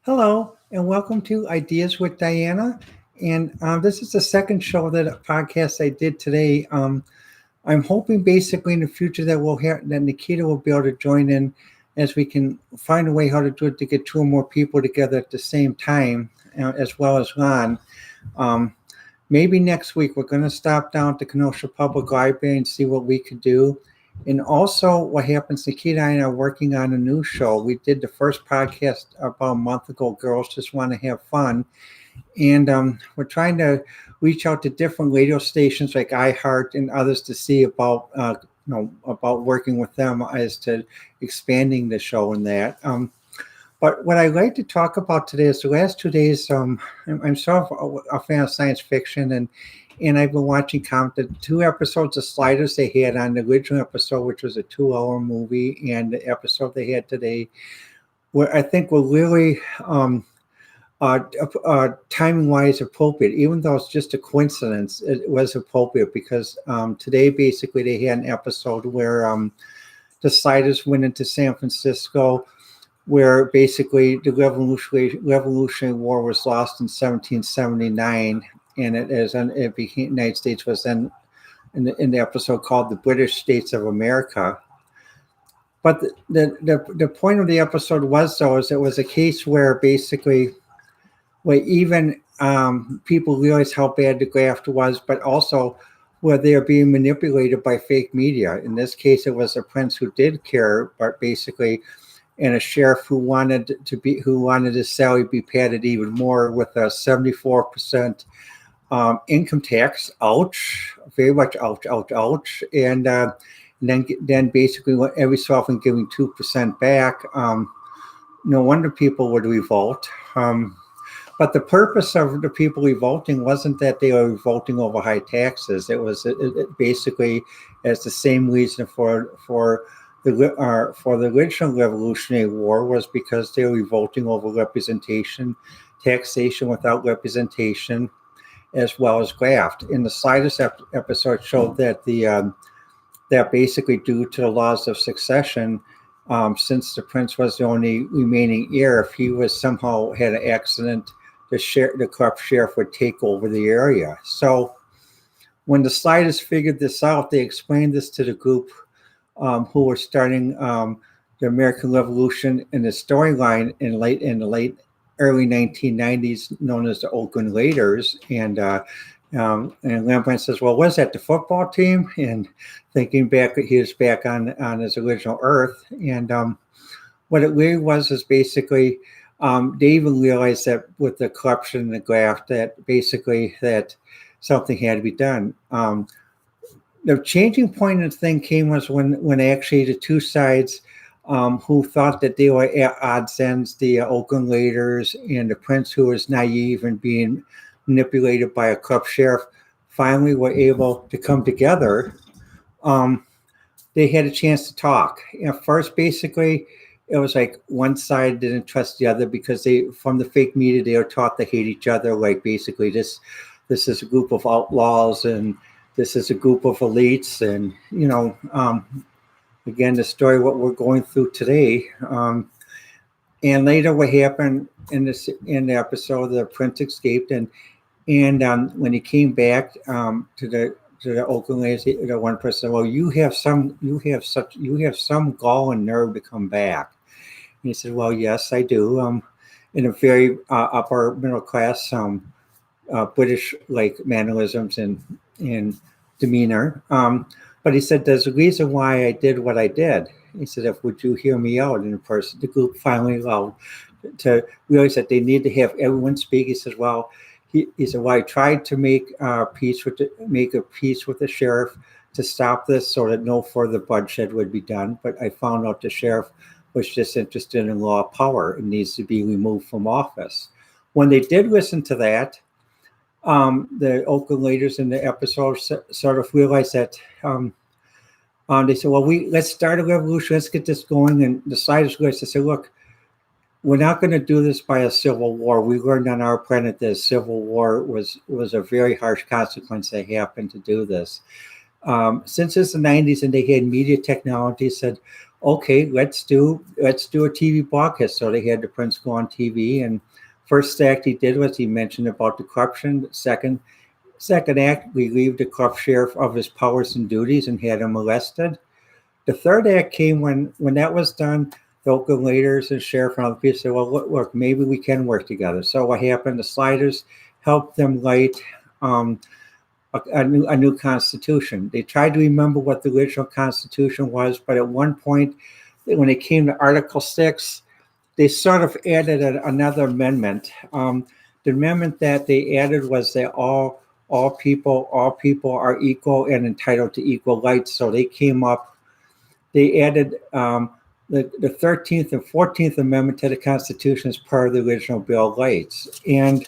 Hello, and welcome to Ideas with Diana. And this is the second show that podcast I did today. I'm hoping basically in the future that we'll have that Nikita will be able to join in as we can find a way how to do it to get two or more people together at the same time, as well as Ron. Um, Maybe next week we're going to stop down at the Kenosha Public Library and see what we could do. And also, what happens, Nikita and I are working on a new show. We did the first podcast about a month ago, Girls Just Want to Have Fun. And we're trying to reach out to different radio stations like iHeart and others to see about working with them as to expanding the show and that. But what I'd like to talk about today is the last 2 days. I'm sort of a fan of science fiction, and I've been watching the two episodes of Sliders they had on the original episode, which was a 2-hour movie, and the episode they had today, where I think were really timing wise appropriate. Even though it's just a coincidence, it was appropriate because today basically they had an episode where the Sliders went into San Francisco, where basically the Revolutionary War was lost in 1779, and it became United States was then in the episode called the British States of America. But the point of the episode was though is it was a case where basically where even people realized how bad the graft was, but also where they are being manipulated by fake media. In this case, it was a prince who did care, but basically and a sheriff who wanted his salary be padded even more with a 74% income tax. Ouch! Very much ouch, ouch, ouch. And then basically every so often giving 2% back. No wonder people would revolt. But the purpose of the people revolting wasn't that they were revolting over high taxes. It was basically as the same reason for the original Revolutionary War was because they were revolting over representation, taxation without representation, as well as graft. In the Sliders episode showed that that basically due to the laws of succession, since the prince was the only remaining heir, if he was somehow had an accident, the corrupt sheriff would take over the area. So when the Sliders figured this out, they explained this to the group who were starting the American Revolution in the storyline in the early 1990s, known as the Oakland Raiders. And Rembrandt says, "Well, was that the football team?" And thinking back, he was back on his original Earth. And what it really was is basically they even realized that with the corruption and the graft, that basically that something had to be done. The changing point of the thing came was when actually the two sides who thought that they were at odds ends, the Oakland Raiders and the prince who was naive and being manipulated by a corrupt sheriff, finally were able to come together. They had a chance to talk. At first, basically, it was like one side didn't trust the other because from the fake media, they were taught to hate each other. Like basically this is a group of outlaws and this is a group of elites, and again, the story what we're going through today. And later, what happened in the episode, the prince escaped, and when he came back to the Oakland Raiders, the one person said, "Well, you have some gall and nerve to come back." And he said, "Well, yes, I do. In a very upper middle class, British like mannerisms and demeanor." But he said, "There's a reason why I did what I did." He said, would you hear me out? And the group finally allowed to realize that they need to have everyone speak. He says, "Well, he said, well, I tried to make a peace with the sheriff to stop this so that no further bloodshed would be done. But I found out the sheriff was just interested in law of power and needs to be removed from office." When they did listen to that, the Oakland Raiders in the episode sort of realized that they said, "Well, let's start a revolution. Let's get this going." And the Sliders realized to say, "Look, we're not going to do this by a civil war. We learned on our planet that a civil war was a very harsh consequence that happened to do this." Since it's the 90s and they had media technology, said, okay, let's do a TV broadcast. So they had the prince go on TV, and first act he did was he mentioned about the corruption. Second act, relieved the corrupt sheriff of his powers and duties and had him arrested. The third act came when that was done. The local leaders and sheriff and other people said, "Well, look, maybe we can work together." So what happened? The Sliders helped them write a new constitution. They tried to remember what the original constitution was, but at one point, when it came to Article 6, they sort of added another amendment. The amendment that they added was that all people are equal and entitled to equal rights. So they added the 13th and 14th Amendment to the Constitution as part of the original Bill of Rights. And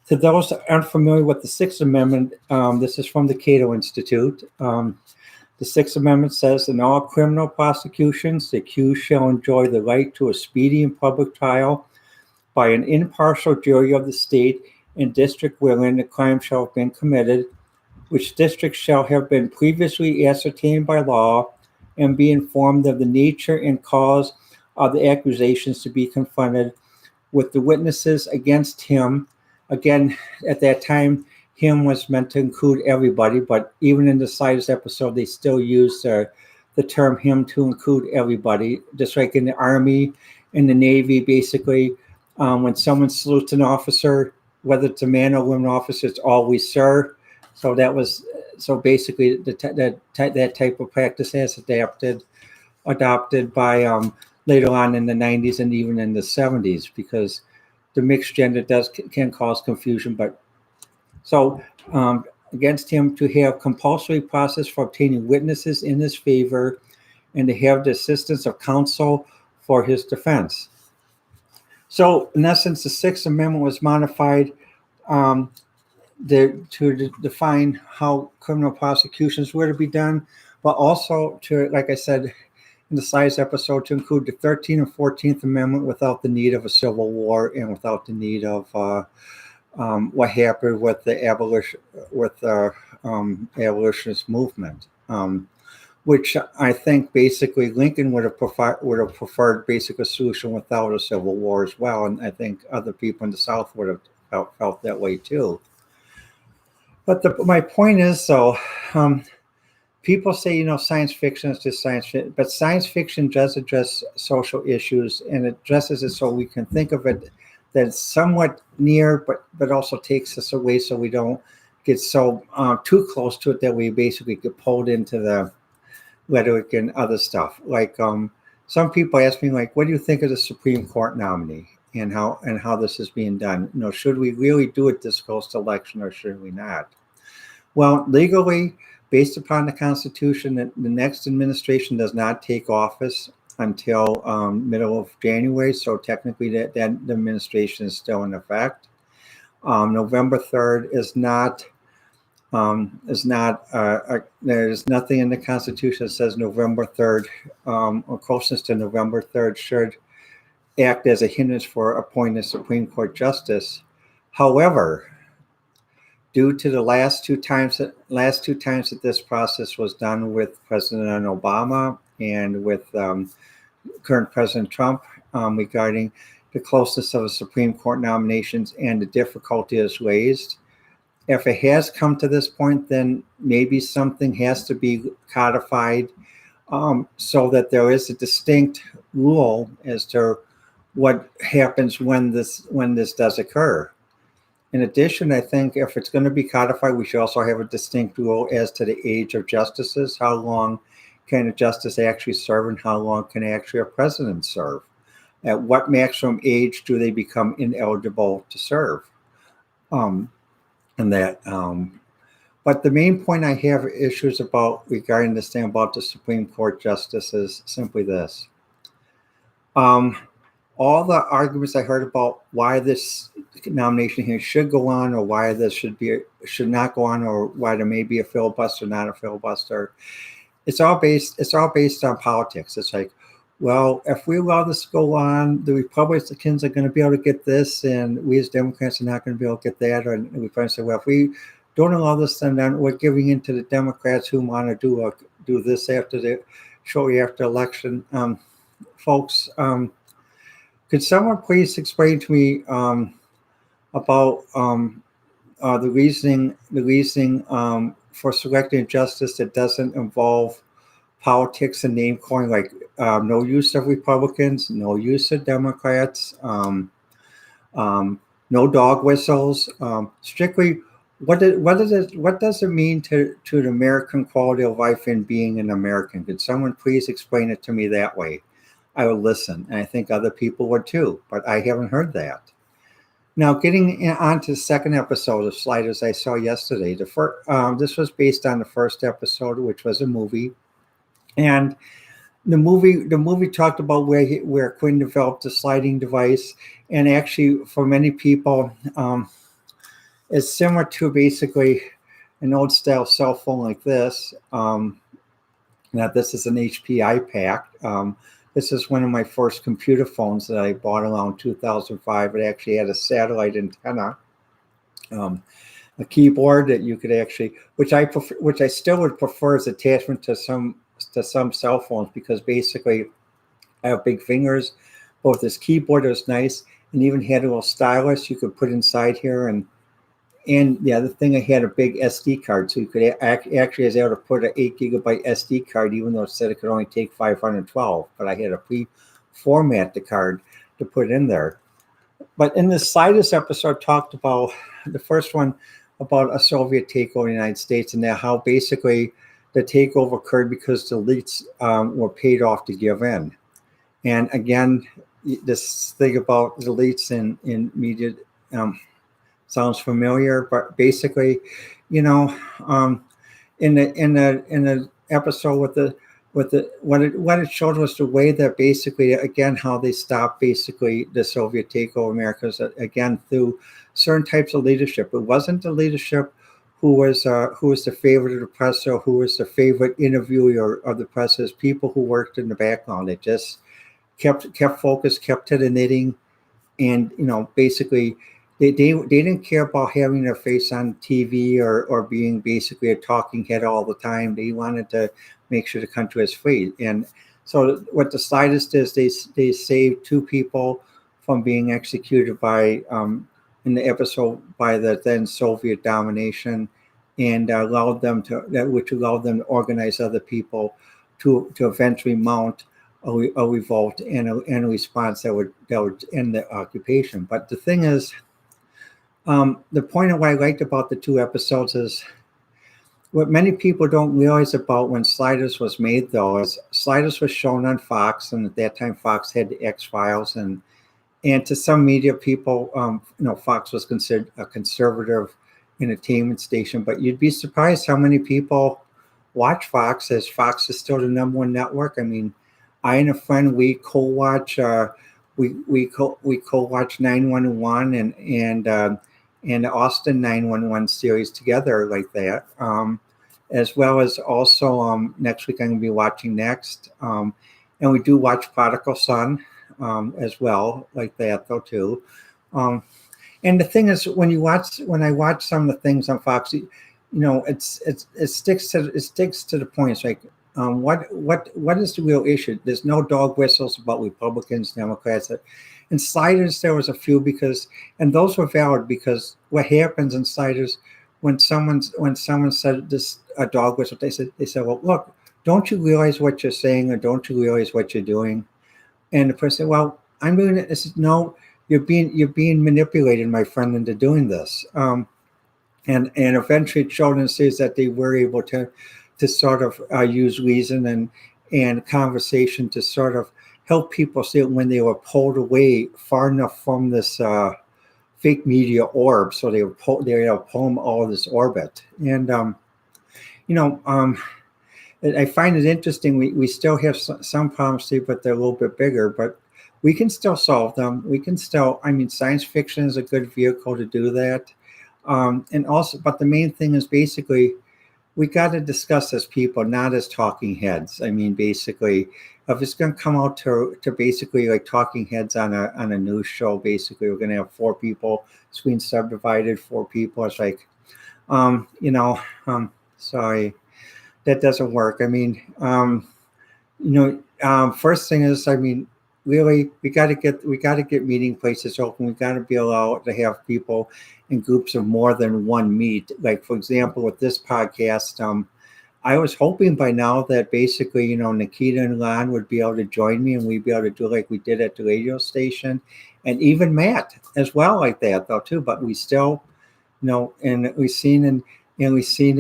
to those unfamiliar with the Sixth Amendment, this is from the Cato Institute. The Sixth Amendment says, in all criminal prosecutions, the accused shall enjoy the right to a speedy and public trial by an impartial jury of the state and district wherein the crime shall have been committed, which district shall have been previously ascertained by law, and be informed of the nature and cause of the accusations to be confronted with the witnesses against him. Again, at that time, him was meant to include everybody, but even in the Sliders episode, they still use the term him to include everybody. Just like in the Army and the Navy, basically, when someone salutes an officer, whether it's a man or woman officer, it's always sir. So basically that type of practice has adopted by later on in the 90s and even in the 70s, because the mixed gender can cause confusion. But so against him to have compulsory process for obtaining witnesses in his favor and to have the assistance of counsel for his defense. So in essence, the Sixth Amendment was modified to define how criminal prosecutions were to be done, but also to, like I said in the Sliders episode, to include the 13th and 14th Amendment without the need of a civil war and without the need of what happened with the abolitionist movement, which I think basically Lincoln would have preferred basically a solution without a civil war as well, and I think other people in the South would have felt that way too. But my point is, so people say, science fiction is just science fiction, but science fiction does address social issues, and it addresses it so we can think of it that it's somewhat near, but also takes us away so we don't get so too close to it that we basically get pulled into the rhetoric and other stuff. Like some people ask me, like, what do you think of the Supreme Court nominee and how this is being done? Should we really do it this close to election or should we not? Well, legally, based upon the Constitution, the next administration does not take office until middle of January. So technically that administration is still in effect. November 3rd is not, there's nothing in the Constitution that says November 3rd or closeness to November 3rd should act as a hindrance for appointing a Supreme Court justice. However, due to the last two times that this process was done with President Obama and with current President Trump regarding the closeness of the Supreme Court nominations and the difficulty is raised. If it has come to this point, then maybe something has to be codified so that there is a distinct rule as to what happens when this does occur. In addition, I think if it's going to be codified, we should also have a distinct rule as to the age of justices. How long can a justice actually serve and how long can actually a president serve? At what maximum age do they become ineligible to serve? But the main point I have issues about regarding this thing about the Supreme Court justice is simply this. All the arguments I heard about why this nomination here should go on or why this should not go on or why there may be a filibuster, not a filibuster, it's all based on politics. It's like, well, if we allow this to go on, the Republicans are going to be able to get this, and we as Democrats are not going to be able to get that. Or we try to say, well, if we don't allow this, then we're giving in to the Democrats who want to do this after shortly after election. Folks, could someone please explain to me about the reasoning for selecting a justice that doesn't involve politics and name calling, like no use of Republicans, no use of Democrats, no dog whistles, strictly what does it mean to the American quality of life and being an American? Could someone please explain it to me that way? I would listen, and I think other people would too, but I haven't heard that. Now, getting on to the second episode of Sliders I saw yesterday. This was based on the first episode, which was a movie, and the movie talked about where Quinn developed a sliding device, and actually, for many people, it's similar to basically an old style cell phone like this. Now, this is an HP iPac. This is one of my first computer phones that I bought around 2005. It actually had a satellite antenna, a keyboard that you could actually, which I still would prefer as attachment to some cell phones, because basically I have big fingers. Both this keyboard was nice, and even had a little stylus you could put inside here, and the other thing, I had a big SD card, so you could actually, I was able to put an 8 gigabyte SD card, even though it said it could only take 512. But I had to pre-format the card to put in there. But in the Sliders episode, talked about the first one about a Soviet takeover in the United States, and how basically the takeover occurred because the elites were paid off to give in. And again, this thing about the elites in media. Sounds familiar, but basically, in the episode what it showed was the way that basically, again, how they stopped basically the Soviet takeover of America, again, through certain types of leadership. It wasn't the leadership who was the favorite of the press, or who was the favorite interviewee of the press. As people who worked in the background. It just kept focused, kept to the knitting, and basically. They didn't care about having their face on TV or being basically a talking head all the time. They wanted to make sure the country was free. And so what the Sliders did is they saved two people from being executed by in the episode by the then Soviet domination, and which allowed them to organize other people to eventually mount a revolt and a response that would end the occupation. But the thing is, the point of what I liked about the two episodes is what many people don't realize about when Sliders was made, though, is Sliders was shown on Fox, and at that time Fox had the X-Files, and to some media people, Fox was considered a conservative entertainment station, but you'd be surprised how many people watch Fox, as Fox is still the number one network. I mean, I and a friend, we co-watch we co-watch 911 and the Austin 911 series together like that, as well as also next week I'm going to be watching Next, and we do watch Prodigal Son as well like that though too. And the thing is, when I watch some of the things on Fox, it sticks to the point. It's like, what is the real issue? There's no dog whistles about Republicans, Democrats. In Sliders, there was a few and those were valid, because what happens in Sliders, when someone said this a dog whistle, they said, well, look, don't you realize what you're saying, or don't you realize what you're doing? And the person said, well, I'm doing it. I said, no, you're being manipulated, my friend, into doing this. And eventually it showed in the series that they were able to sort of use reason and conversation to sort of help people see it when they were pulled away far enough from this fake media orb. So they were pull them all of this orbit. And, I find it interesting. We still have some problems too, but they're a little bit bigger, but we can still solve them. We can still, science fiction is a good vehicle to do that. And also, but the main thing is basically, we got to discuss as people, not as talking heads. Basically, if it's going to come out to basically like talking heads on a news show, basically we're going to have four people, screen subdivided, four people. It's like, sorry, that doesn't work. First thing is, I mean, really, we got to get meeting places open. We got to be allowed to have people in groups of more than one meet. Like for example, with this podcast, I was hoping by now that basically, Nikita and Lon would be able to join me and we'd be able to do like we did at the radio station, and even Matt as well, like that though too. But we still, and we've seen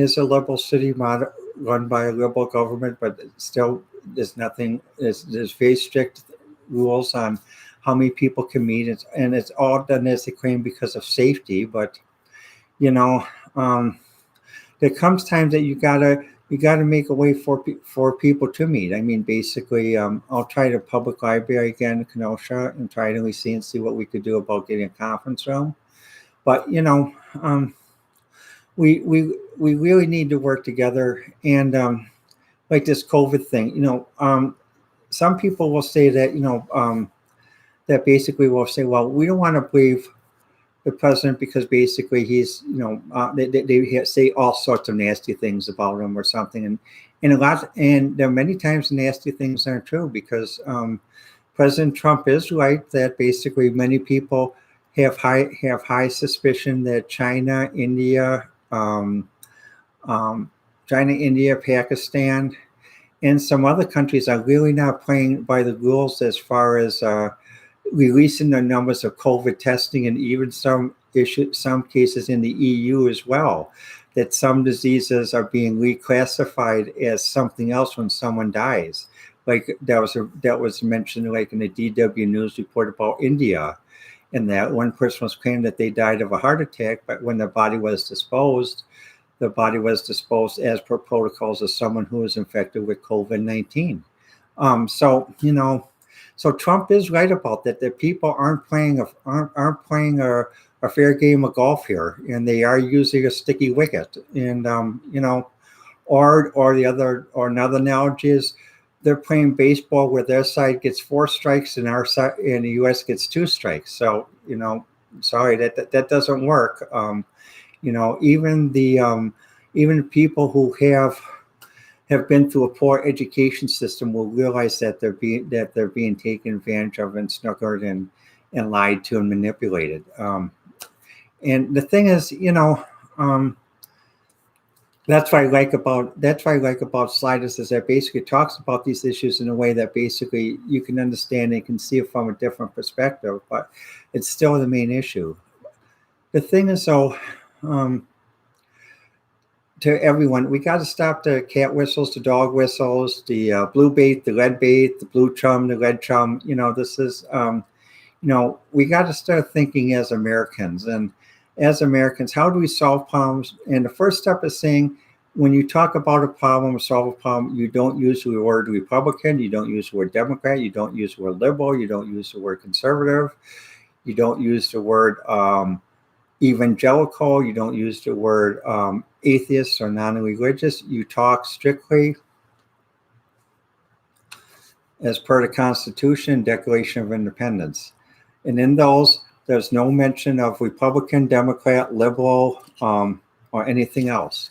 as a liberal city run by a liberal government, but still there's nothing. There's very strict rules on how many people can meet, and it's all done as they claim because of safety. But you know, um, there comes times that you gotta make a way for people to meet. I mean, basically, I'll try the public library again in Kenosha and try to see what we could do about getting a conference room. But um, we really need to work together. And like this COVID thing, some people will say that that basically will say, well, we don't want to believe the president because basically he's they say all sorts of nasty things about him or something, and there are many times nasty things aren't true because President Trump is right that basically many people have high suspicion that China, India, Pakistan, and some other countries are really not playing by the rules as far as releasing the numbers of COVID testing, and even some cases in the EU as well, that some diseases are being reclassified as something else when someone dies. Like that was mentioned like in the DW News report about India, and that one person was claimed that they died of a heart attack, but when the body was disposed as per protocols as someone who was infected with COVID-19. So Trump is right about that. That people aren't playing a fair game of golf here, and they are using a sticky wicket. And or the other or another analogy is they're playing baseball where their side gets 4 strikes and our side and the U.S. gets 2 strikes. So sorry that doesn't work. Even even people who have been through a poor education system will realize that they're being taken advantage of and snookered and lied to and manipulated. And the thing is, that's why I like about Sliders is that basically talks about these issues in a way that basically you can understand and can see it from a different perspective, but it's still the main issue. The thing is, though, to everyone, we got to stop the cat whistles, the dog whistles, the blue bait, the red bait, the blue chum, the red chum. This is, we got to start thinking as Americans. And as Americans, how do we solve problems? And the first step is saying, when you talk about a problem or solve a problem, you don't use the word Republican, you don't use the word Democrat, you don't use the word liberal, you don't use the word conservative, you don't use the word evangelical, you don't use the word atheist or non-religious. You talk strictly as per the Constitution, Declaration of Independence. And in those, there's no mention of Republican, Democrat, liberal, or anything else.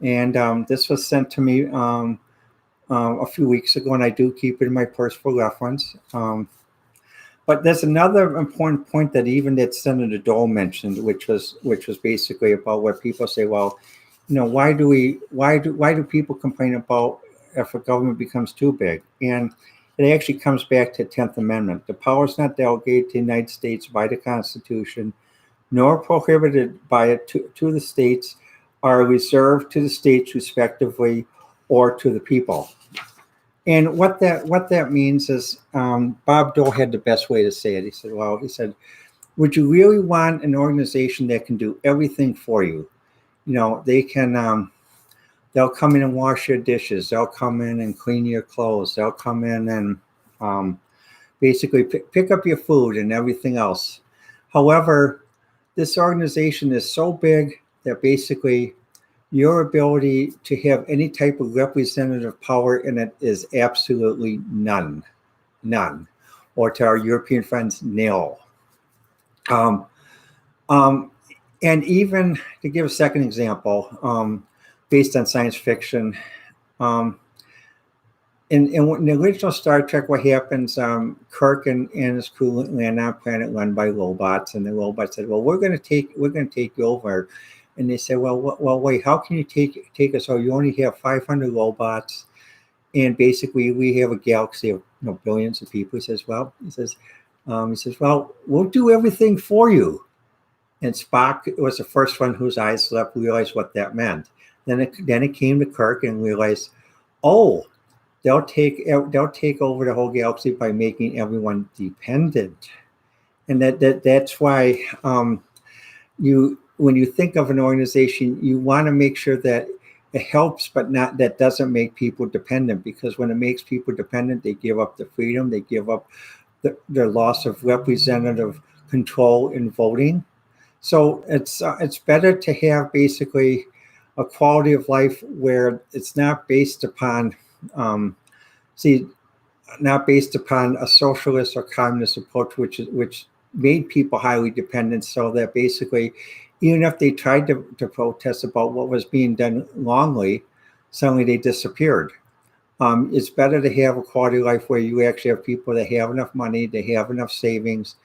And this was sent to me a few weeks ago, and I do keep it in my purse for reference. But there's another important point that even that Senator Dole mentioned, which was basically about where people say, well, why do people complain about if a government becomes too big? And it actually comes back to the 10th Amendment. The power is not delegated to the United States by the Constitution, nor prohibited by it to the states, are reserved to the states respectively or to the people. And what that means is, Bob Dole had the best way to say it. He said, would you really want an organization that can do everything for you? They can, they'll come in and wash your dishes. They'll come in and clean your clothes. They'll come in and basically pick up your food and everything else. However, this organization is so big that basically your ability to have any type of representative power in it is absolutely none, or to our European friends, nil. And even to give a second example, based on science fiction, in the original Star Trek, what happens? Kirk and his crew land on a planet run by robots, and the robots said, "Well, we're going to take you over." And they said, "Well, wait. How can you take us? Oh, you only have 500 robots, and basically we have a galaxy of billions of people." He says, "Well, we'll do everything for you." And Spock was the first one whose eyes lit up, realized what that meant. Then it came to Kirk and realized, oh, they'll take over the whole galaxy by making everyone dependent, and that's why you when you think of an organization, you want to make sure that it helps, but not that doesn't make people dependent. Because when it makes people dependent, they give up the freedom, they give up their loss of representative control in voting. So it's better to have basically a quality of life where it's not based upon um, see not based upon a socialist or communist approach, which made people highly dependent. So that basically, even if they tried to protest about what was being done wrongly, suddenly they disappeared. It's better to have a quality of life where you actually have people that have enough money, they have enough savings,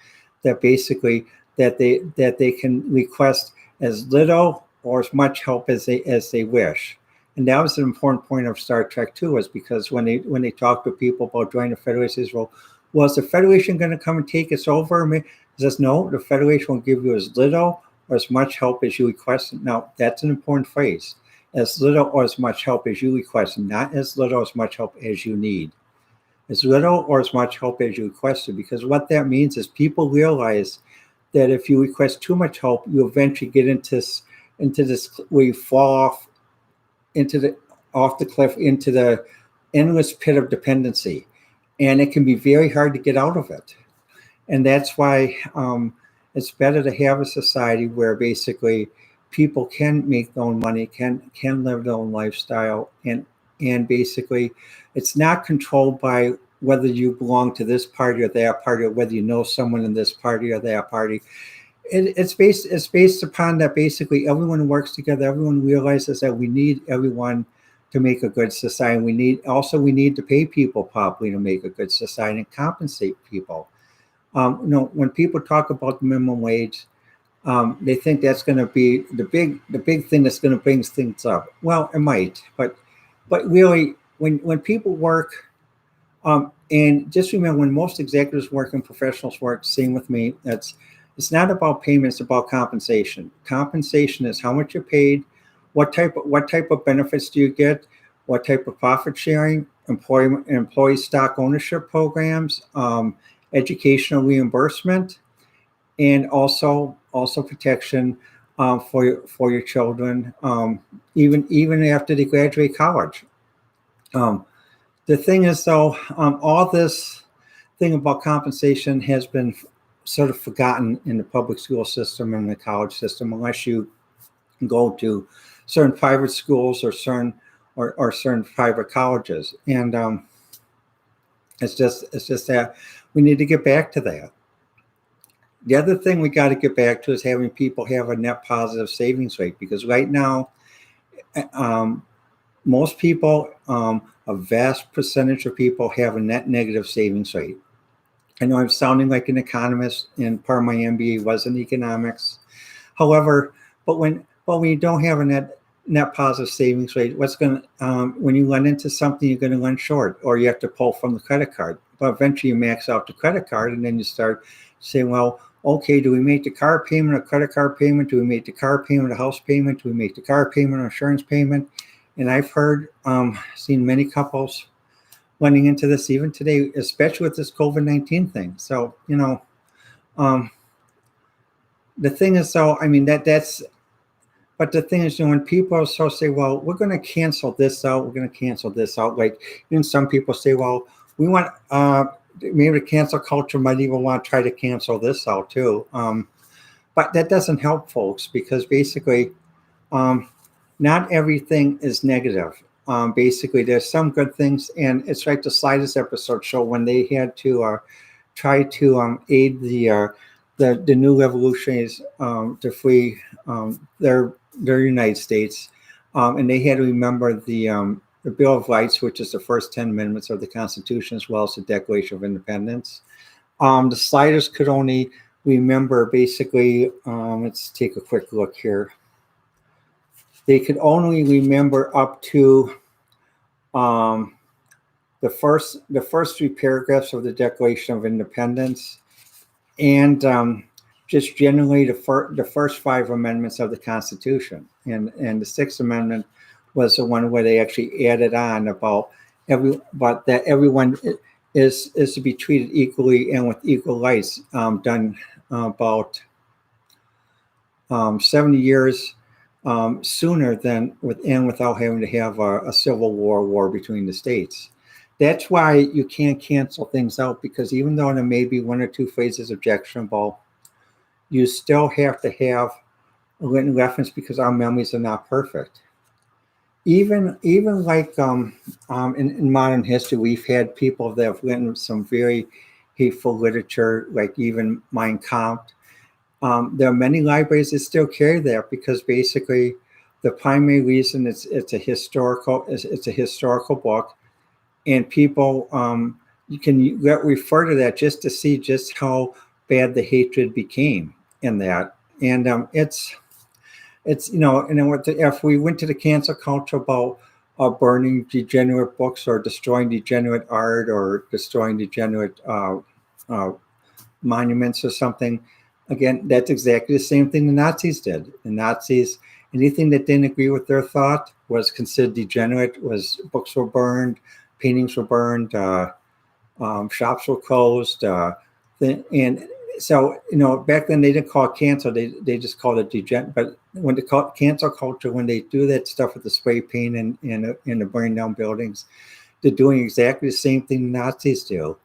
that basically that they can request as little or as much help as they wish. And that was an important point of Star Trek too, was because when they talk to people about joining the Federation, says, well, is the Federation going to come and take us over? He says, no, the Federation will give you as little or as much help as you request. Now, that's an important phrase. As little or as much help as you request, not as little or as much help as you need. As little or as much help as you requested, because what that means is people realize that if you request too much help, you eventually get into this where you fall off the cliff into the endless pit of dependency, and it can be very hard to get out of it. And that's why it's better to have a society where basically people can make their own money, can live their own lifestyle, and basically it's not controlled by whether you belong to this party or that party, or whether you know someone in this party or that party. It's based upon that basically everyone works together. Everyone realizes that we need everyone to make a good society. We need to pay people properly to make a good society and compensate people. When people talk about the minimum wage, they think that's going to be the big thing that's going to bring things up. Well, it might, but really, when people work, and just remember, when most executives work and professionals work, same with me. It's not about payment; it's about compensation. Compensation is how much you're paid, what type of benefits do you get, what type of profit sharing, employee stock ownership programs, educational reimbursement, and also protection for your children, even after they graduate college. The thing is, though, all this thing about compensation has been sort of forgotten in the public school system and the college system, unless you go to certain private schools or certain private colleges. And it's just that we need to get back to that. The other thing we got to get back to is having people have a net positive savings rate, because right now, most people, a vast percentage of people have a net negative savings rate. I know I'm sounding like an economist, and part of my MBA was in economics. However, when you don't have a net positive savings rate, when you run into something, you're going to run short, or you have to pull from the credit card. But eventually, you max out the credit card, and then you start saying, well, okay, do we make the car payment a credit card payment? Do we make the car payment a house payment? Do we make the car payment an insurance payment? And I've seen many couples running into this even today, especially with this COVID-19 thing. So, the thing is, though, I mean, but the thing is, when people say, well, we're going to cancel this out, like, some people say, well, we want, maybe the cancel culture might even want to try to cancel this out too. But that doesn't help folks, because basically, not everything is negative. Basically, there's some good things, and it's like the Sliders episode show when they had to try to aid the new revolutionaries to free their United States, and they had to remember the the Bill of Rights, which is the first 10 amendments of the Constitution, as well as the Declaration of Independence. The sliders could only remember basically, let's take a quick look here. They could only remember up to the first 3 paragraphs of the Declaration of Independence, and just generally the first 5 amendments of the Constitution. And the 6th Amendment was the one where they actually added on about that everyone is to be treated equally and with equal rights, done about 70 years sooner than without having to have a civil war between the states. That's why you can't cancel things out, because even though there may be 1 or 2 phrases objectionable, you still have to have a written reference, because our memories are not perfect. Even like in modern history, we've had people that have written some very hateful literature, like even Mein Kampf. There are many libraries that still carry that, because basically the primary reason it's a historical book, and people you can refer to that just to see just how bad the hatred became in that. And it's if we went to the cancel culture about burning degenerate books or destroying degenerate art or destroying degenerate monuments or something, again, that's exactly the same thing the Nazis did. The Nazis, anything that didn't agree with their thought was considered degenerate. Books were burned, paintings were burned, shops were closed, and so back then they didn't call it cancel; they just called it degenerate. But when they call it cancel culture, when they do that stuff with the spray paint and the burning down buildings, they're doing exactly the same thing the Nazis do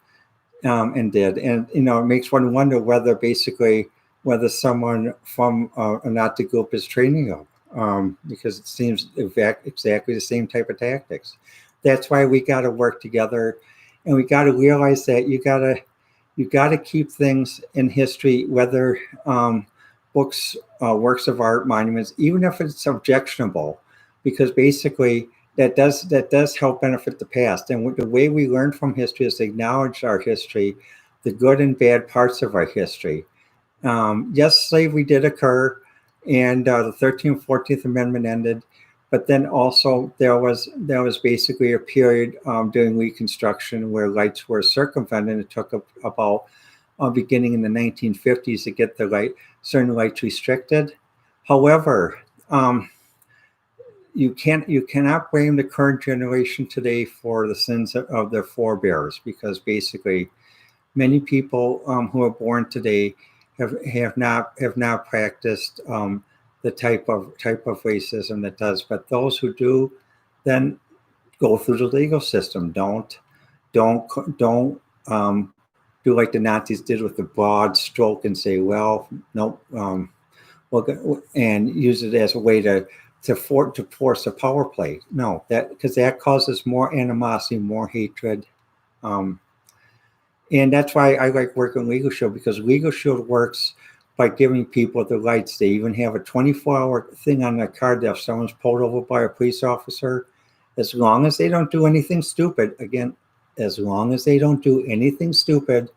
and did. And it makes one wonder whether someone from a Nazi group is training them, because it seems exactly the same type of tactics. That's why we got to work together, and we got to realize that you got to keep things in history, whether books, works of art, monuments, even if it's objectionable, because basically that does help benefit the past. And the way we learn from history is to acknowledge our history, the good and bad parts of our history. Yes, slavery did occur, and the 13th and 14th Amendment ended. But then also there was basically a period during Reconstruction where rights were circumvented. It took about beginning in the 1950s to get certain rights restricted. However, you cannot blame the current generation today for the sins of their forebears, because basically many people who are born today have not practiced the type of racism that does. But those who do, then go through the legal system. Don't do like the Nazis did with the broad stroke and say, well, nope, and use it as a way to force a power play. No, because that causes more animosity, more hatred. And that's why I like working with Legal Shield, because Legal Shield works by giving people the rights. They even have a 24-hour thing on their card that if someone's pulled over by a police officer, as long as they don't do anything stupid, again, as long as they don't do anything stupid,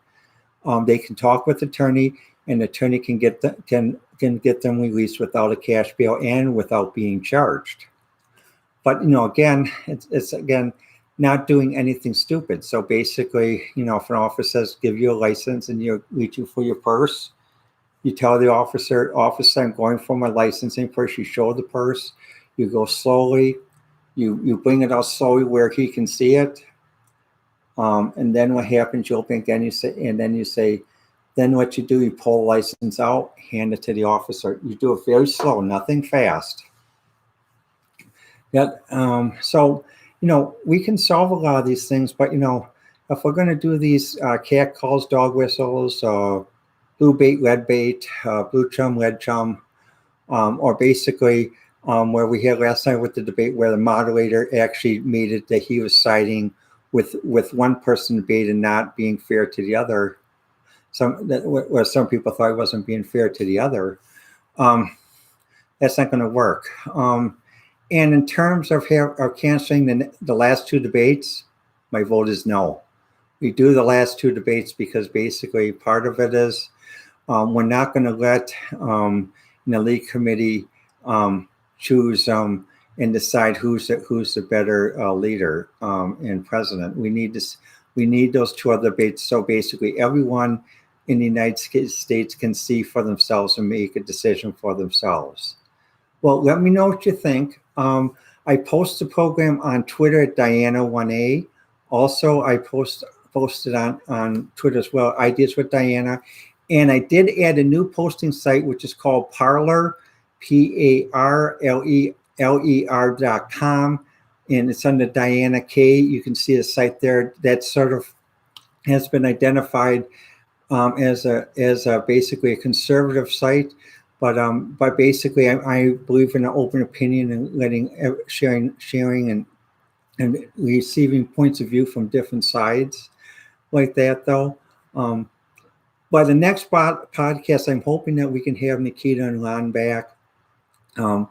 they can talk with the attorney, and the attorney can get them released without a cash bail and without being charged. But again, it's again not doing anything stupid. So basically, if an officer says give you a license and you're reaching for your purse, you tell the officer, I'm going for my licensing purse. You show the purse, you go slowly, you bring it out slowly where he can see it. And then what happens, you open again, you say, then what you do, you pull the license out, hand it to the officer. You do it very slow, nothing fast. So, we can solve a lot of these things, but, if we're going to do these cat calls, dog whistles, blue bait, red bait, blue chum, red chum, or basically where we had last night with the debate where the moderator actually made it that he was siding with one person debate and not being fair to the other. Where some people thought he wasn't being fair to the other. That's not going to work. And in terms of canceling the last two debates, my vote is no. We do the last two debates because basically part of it is we're not going to let an elite committee choose and decide who's the better leader and president. We need those two other debates so basically everyone in the United States can see for themselves and make a decision for themselves. Well, let me know what you think. I post the program on Twitter at Diana1A. Also, I posted on Twitter as well, Ideas with Diana. And I did add a new posting site, which is called Parler, PARLER.com. And it's under Diana K. You can see a site there that sort of has been identified as basically a conservative site. But basically, I believe in an open opinion and sharing and receiving points of view from different sides like that, though. By the next podcast, I'm hoping that we can have Nikita and Lon back. And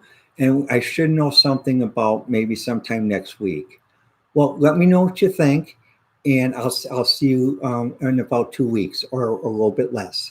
I should know something about maybe sometime next week. Well, let me know what you think, and I'll see you in about 2 weeks or a little bit less.